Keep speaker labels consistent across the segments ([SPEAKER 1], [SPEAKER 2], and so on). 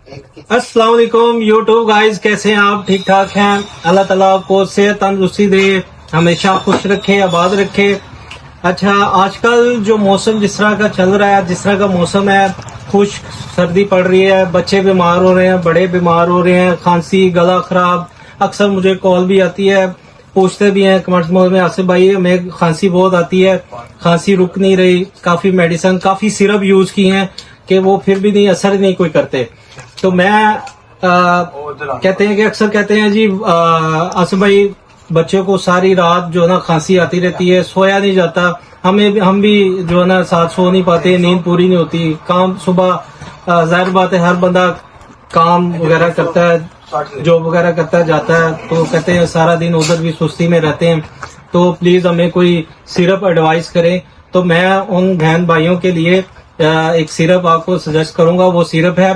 [SPEAKER 1] अस्सलाम वालेकुम YouTube guys, कैसे हैं आप? ठीक ठाक हैं? अल्लाह ताला आपको सेहत तंदुरुस्ती दे, हमेशा खुश रखे, आबाद रखे। अच्छा, आजकल जो मौसम जिस तरह का चल रहा है, जिस तरह का मौसम है, खुश्क सर्दी पड़ रही है, बच्चे बीमार हो रहे हैं, बड़े बीमार हो रहे हैं, खांसी, गला खराब। अक्सर मुझे कॉल भी आती है, पूछते भी हैं कमेंट्स में, आसिफ भाई हमें खांसी बहुत आती है, खांसी रुक नहीं रही, काफी मेडिसिन, काफी सिरप यूज की हैं कि वो फिर भी नहीं, असर नहीं कोई करते। तो मैं कहते हैं कि अक्सर कहते हैं जी आसिफ भाई बच्चों को सारी रात जो है ना खांसी आती रहती है, सोया नहीं जाता, हम भी जो है ना साथ सो नहीं पाते, नींद पूरी नहीं होती, काम सुबह जाहिर बात है हर बंदा काम वगैरह करता है, जॉब वगैरह करता जाता है, तो कहते हैं सारा दिन उधर भी सुस्ती में रहते हैं, तो प्लीज हमें कोई सिरप एडवाइस करें। तो मैं उन बहन भाइयों के लिए एक सिरप आपको सजेस्ट करूंगा। वो सिरप है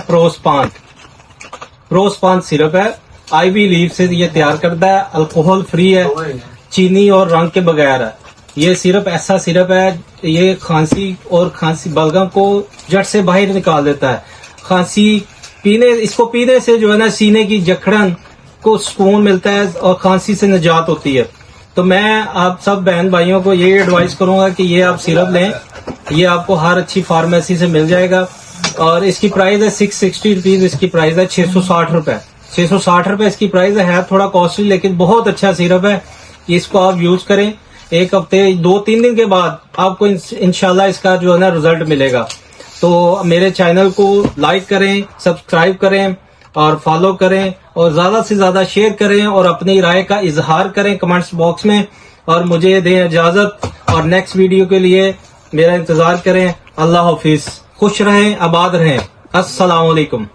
[SPEAKER 1] प्रोस्पान सिरप है, आईवी लीफ से ये तैयार करता है, अल्कोहल फ्री है, चीनी और रंग के बगैर है। ये सिरप ऐसा सिरप है, ये खांसी और खांसी बलगम को जड़ से बाहर निकाल देता है। खांसी इसको पीने से जो है ना सीने की जकड़न को सुकून मिलता है और खांसी से निजात होती है। तो मैं आप सब बहन भाइयों को ये एडवाइस करूंगा कि ये आप सिरप लें, ये आपको हर अच्छी फार्मेसी से मिल जाएगा और इसकी प्राइस है 660 रुपीज, इसकी प्राइस है 660 रुपए, 660 रुपए इसकी प्राइस है। थोड़ा कॉस्टली लेकिन बहुत अच्छा सिरप है, इसको आप यूज करें। एक हफ्ते 2-3 दिन के बाद आपको इंशाल्लाह इसका जो है ना रिजल्ट मिलेगा। तो मेरे चैनल को लाइक करें, सब्सक्राइब करें और फॉलो करें और ज्यादा से ज्यादा शेयर करें और अपनी राय का इजहार करें कमेंट्स बॉक्स में और मुझे दें इजाजत और नेक्स्ट वीडियो के लिए मेरा इंतजार करें। अल्लाह हाफिज, खुश रहें, आबाद रहें। अस्सलाम वालेकुम।